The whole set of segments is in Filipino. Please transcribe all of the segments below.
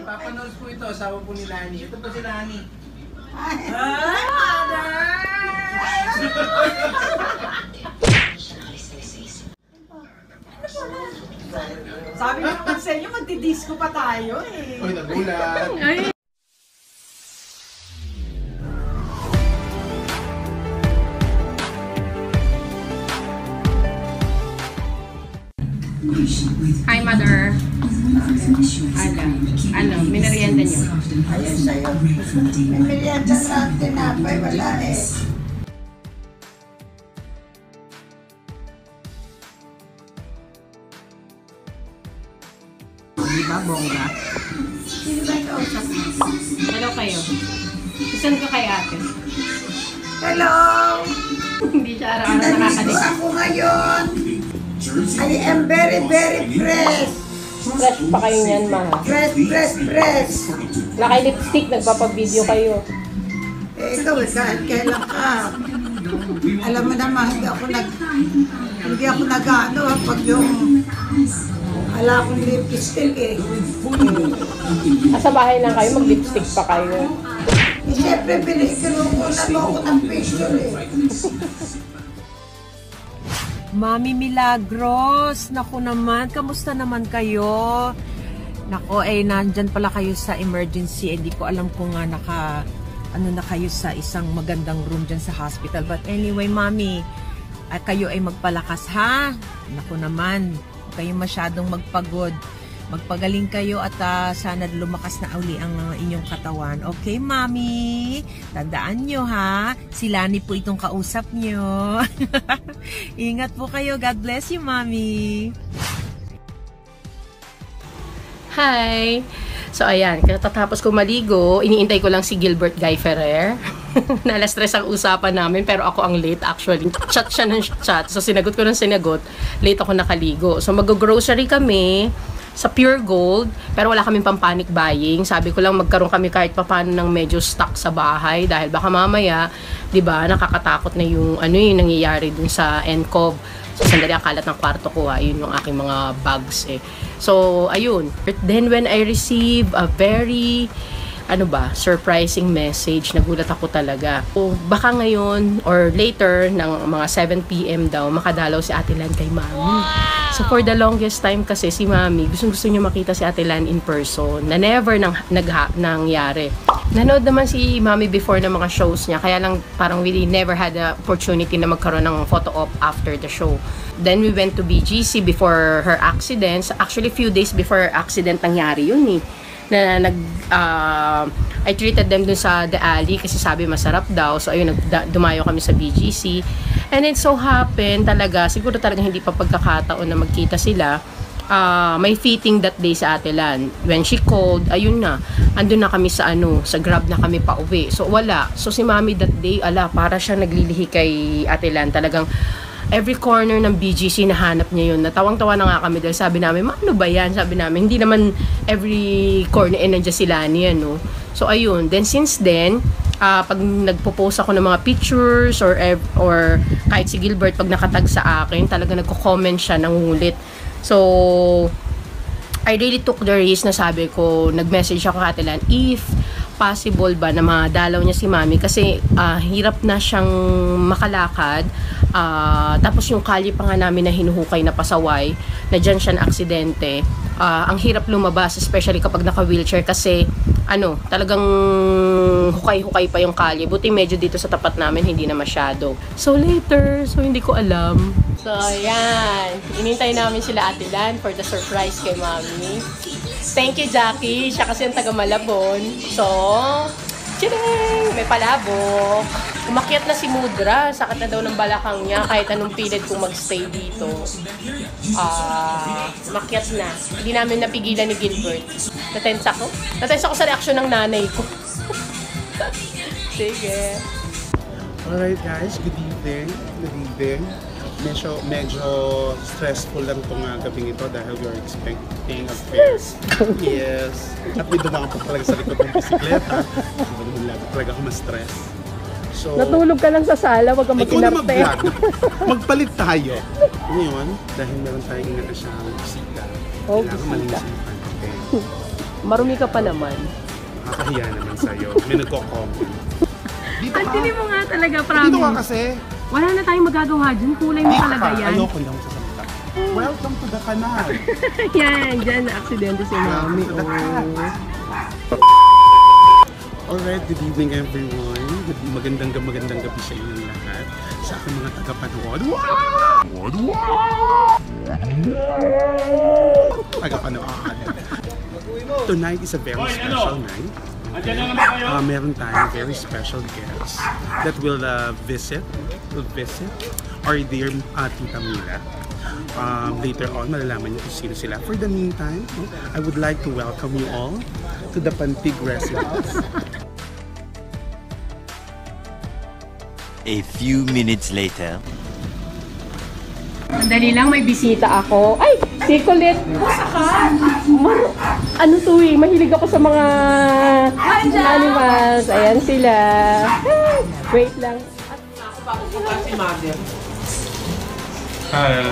Papa Nose po ito, asawa po ni Lani. Ito po si Lani. Hi, Mother! Sabi ko naman sa inyo, magdi-disco pa tayo eh. Uy, nagulat. Hi, Mother. Ano, minerienda niyo? Ayun sa'yo. May merienda na tinapay, wala eh. Di ba, bongga? Sino ba yung kausap mo? Hello kayo. Isan ka kay ate? Hello! Hindi siya araw-araw nakakadit. Ako ngayon. I am very, very fresh. Fresh pa kayo niyan, ma. Fresh, fresh, fresh. Naka-lipstick, nagpapag-video kayo. Eh, ikaw, kailan ka? Alam mo naman, hindi ako nag-ano pag yung wala akong lipstick eh. Sa bahay lang kayo, mag-lipstick pa kayo. Eh, siyempre, kinukunan mo ako ng picture eh. Mami Milagros, naku naman, kamusta naman kayo? Nako, nandyan pala kayo sa emergency. Hindi ko alam kung nga ano na kayo sa isang magandang room dyan sa hospital. But anyway, Mami, kayo ay magpalakas, ha? Naku naman, huwag kayo masyadong magpagod. Magpagaling kayo at sana lumakas na uli ang inyong katawan. Okay, Mami? Tandaan nyo, ha? Si Lani po itong kausap nyo. Ingat po kayo. God bless you, Mami. Hi! So, ayan. Katatapos ko maligo, iniintay ko lang si Gilbert Guy Ferrer. Nala-stress ang usapan namin, pero ako ang late actually. Chat siya ng chat. So, sinagot ko ng sinagot. Late ako nakaligo. So, mag-grocery kami sa Pure Gold, pero wala kaming pang-panic buying. Sabi ko lang magkaroon kami kahit papaano ng medyo stock sa bahay dahil baka mamaya, 'di ba, nakakatakot na yung yung nangyayari dun sa NCOV. So sandali ang kalat ng kwarto ko, yun yung aking mga bags eh. So ayun. Then when I receive a very surprising message, nagulat ako talaga. So, baka ngayon or later ng mga 7 PM daw makadalaw si Ate Lan kay Mami. Wow! So for the longest time kasi si Mami, gusto niyo makita si Ate Lan in person na never nangyari. Nanood naman si Mami before ng mga shows niya, kaya lang parang we never had the opportunity na magkaroon ng photo op after the show. Then we went to BGC before her accident. Actually, few days before her accident nangyari yun eh. I treated them dun sa The Alley kasi sabi masarap daw. So ayun, dumayo kami sa BGC. And it so happened talaga, siguro talaga hindi pa pagkakataon na magkita sila. May fitting that day sa Ate Lan. When she called, ayun na, andun na kami sa sa Grab na kami pa uwi. So wala. So si Mami that day, para siya naglilihi kay Ate Lan. Talagang every corner ng BGC nahanap niya yun. Natawang-tawa na nga kami dahil sabi namin, ano ba yan? Sabi namin, hindi naman every corner nandiyan sila niya, no? So ayun, then since then, pag nagpo-post ako ng mga pictures or kahit si Gilbert pag nakatag sa akin, talaga nagko-comment siya, nangungulit. So I really took the risk na sabi ko, nag-message ako kay Ate Lan, if possible ba na madalaw niya si Mami kasi hirap na siyang makalakad, tapos yung kalye pa nga namin na hinuhukay na pasaway na dyan siya na aksidente, ang hirap lumabas especially kapag naka-wheelchair kasi talagang hukay-hukay pa yung kalye. Buti medyo dito sa tapat namin hindi na masyado. So later, hindi ko alam. So ayan, inintay namin sila Ate Lan for the surprise kay Mami. Thank you, Jackie. Siya kasi yung taga Malabon. So, tchireng! May palabok. Umakyat na si Mudra. Sakit na daw ng balakang niya kahit anong pilit kung magstay dito. Umakyat na. Hindi namin napigilan ni Gilbert. Natense ako. Natense ako sa reaksyon ng nanay ko. Sige. Alright guys, good evening. Good evening. Medyo stressful lang itong gabing ito dahil we are expecting a fair. Yes. At may dumaan pa talaga sa likod ng bisikleta. Talaga ako ma-stress. So, natulog ka lang sa sala, wag kang mag-inarte. Magpalit tayo. Ngayon, dahil meron tayong siyang bisita. Kailangan malinis yung pan. Okay. Marumi ka pa naman. Nakakahiya naman sa'yo. May nagko-comment. Dito Ang ka. tili mo nga talaga, Dito ka promise. kasi. Wala na tayong magagawa dyan. Kulay mo Dito talaga ka. yan. Ayoko lang sa salita. Welcome to the canal. Yan, dyan na aksidente si Mami. Welcome to the cat. Alright, good evening everyone. Magandang gabi sa inyong lahat. Sa aking mga tagapanood. Tagapanood. Tonight is a very special night. Meron tayong very special guests that will visit our dear Tita Mila. Later on, malalaman niyo kung sino sila. For the meantime, I would like to welcome you all to the Pantig residence. A few minutes later. Dali lang, may bisita ako. Ay, si Colette. Ano to eh, mahilig ako sa mga animals. Ayan sila. Wait lang. Si Mother. Hi.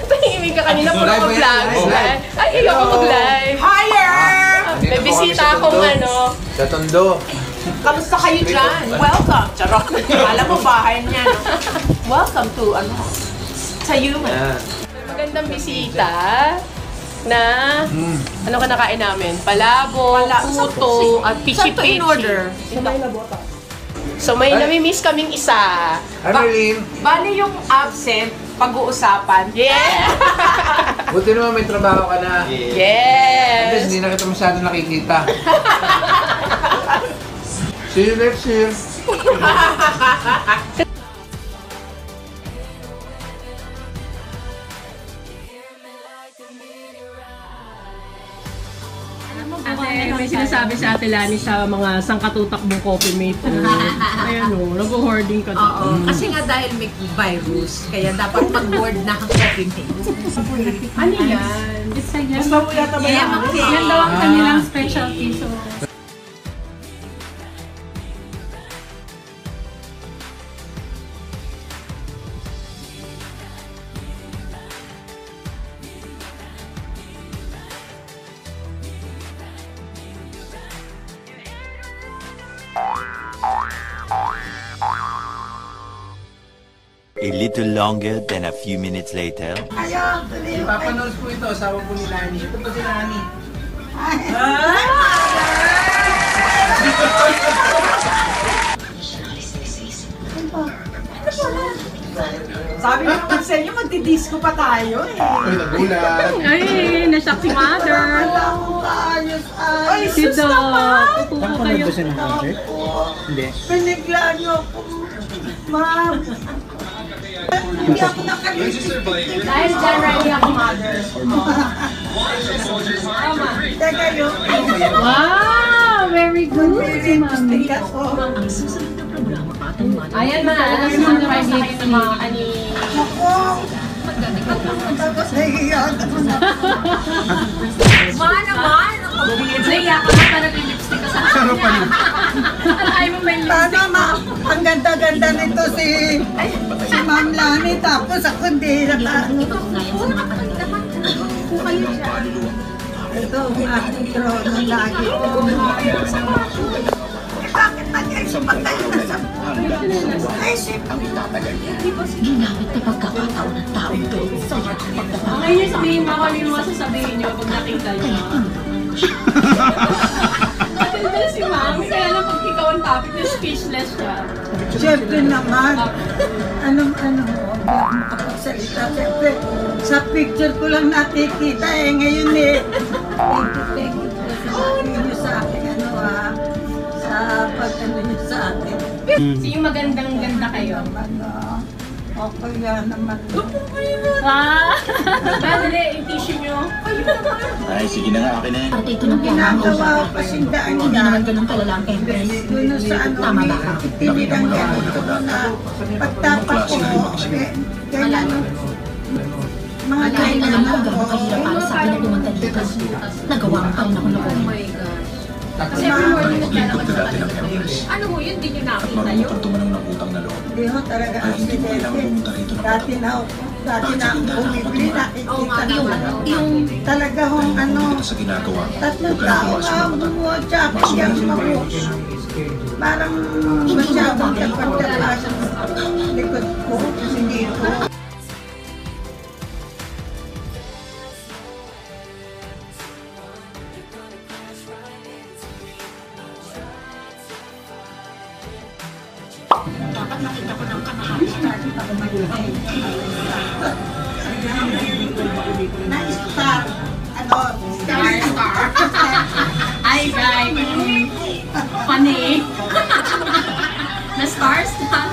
Tahimik ka kanina, puro ko vlogs. Ay, ayoko mag-live. Higher! May bisita akong ano. Sa Tondo. Kamusta kayo dyan? Welcome! Charot! Alam mo, bahay niya, no? Welcome to, sa human. May magandang bisita na, ano ka nakain namin? Palabo, puto, at pichi-pichi. in order? So may nami-miss kaming isa. Arlene, Bali yung absent, pag-uusapan. Yeah! buti naman may trabaho ka na. Yes! Yes. Hindi na kita masyado nakikita. See you next year. Ate, may sinasabi si Ate Lani sa mga sangkatutak mong coffee mate. Ayan o, nag-hoarding ka doon. Oo, kasi nga dahil may virus, kaya dapat mag-board na ang coffee mate. Ano yan? It's a yan. Okay. Yan daw ang kanilang specialty. So, A little longer than a few minutes later. Ayaw, tuloy mo. Papanood po ito, asawa po ni Lani. Ito po si Lani. Sabi mo naman sa inyo, magdi-disco pa tayo eh. Ay, nagulat. Ay, nasyak si Mother. Wala akong kaayos ay. Si Doc. Tutuwa kayo. Hindi. Piniglaan niyo ako. Ma'am. Hindi ako nakalimutan. Dahil dyan, ready ako, Mother. Teka yun. Wow! Very good. Si Mami. Tigas ko. Ayan, mga Mother, ready kayo ng mga ani. Ako. Tapos nahihiyan ako na. Ma naman! Naiya ka na para may lipstick ka sa Sarap pa niya. Ay mo may lipstick. Sana ma, ang ganda-ganda nito si Ma'am Lani. Tapos ako hindi na ito ang aking trono lagi. Bakit nagyay sumatay na sa ay, Ginamit na pagkakataon ng tao doon sa Ngayon sabihin mo, ano yung masasabihin niyo pag nakita niyo? Maganda si Mami, kaya lang pag ikaw ang topic na speechless siya. Siyempre naman, anong makapagsalita. Siyempre, sa picture ko lang nakikita eh. Ngayon eh. Thank you po sa sabi niyo sa akin. Sa pag-ano niyo sa akin. So yung magandang ganda kayo. Okay yan naman. Ah! Madali, yung tissue niyo. Ay, sige na nga, akin na yan. At ito ng Ginagawa ko pasindaan Hindi niya. naman ganun kalalang Empress. Doon sa ano, Tama ba ka? tinilang ganito na pagtapak ko, ganyan. Mga Kahit alam ko ganyan gano'n kahirap para sa akin na pumunta dito. Nagawa ko pa rin ako noon. Kasi every morning naglalakad sa kanila. Ano mo yun? Di nyo nakita yun? Hindi ho talaga ang sinete. Dati na ako Dati na ako bumibili, nakikita ko yung talaga hong tatlong tao ang bumuha siya, kaya mabuhos. Parang masyadong kapag-tapas likod ko, hindi ko. Na-star. Star. Ay, right. Funny. Na-starstruck.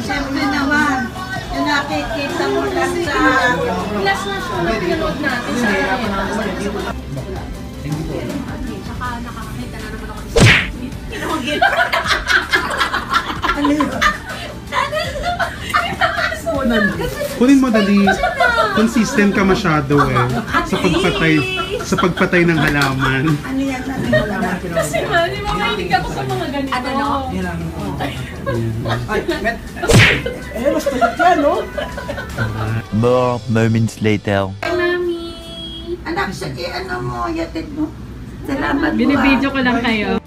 Siyempre naman, yung nakikita mo lang sa... Last na siya na pinanood natin sa Tsaka nakakakita na naman ako sa Ano yun? Kunin mo dali. Consistent ka masyado eh. Sa pagpatay ng halaman. Ano yan? Ano yan? Kasi nga, di ba mahilig ako sa mga ganito? More moments later. Mami. Anak, sige, ano mo, yatid mo. Salamat po. Binibidyo ko lang kayo.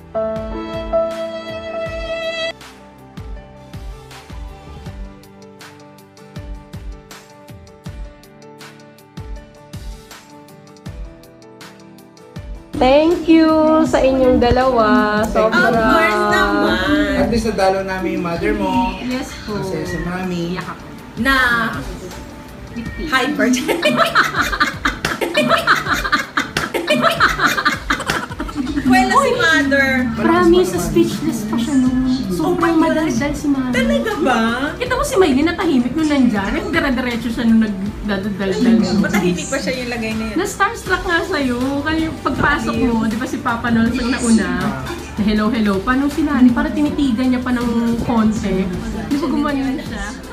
Thank you sa inyong dalawa. Sobrang... Of course naman. At least nadalo namin yung mother mo. Yes po. Kasi sa mami. Na hyper. Wala si mother. Promise, speechless pa siya nung sobrang madaldal si Mami. Talaga ba? Kita mo si Maylin natahimik nung nandyan. Nagdara-diretso siya nung nagdadaldal. Matahimik pa siya yung lagay na yun. Na-starstruck nga sa'yo. Kaya pagpasok mo, di ba si Papa Nols ang nauna? Na hello, hello. Paano si Nani? Para tinitigan niya pa ng konti. Di ba gumanon siya?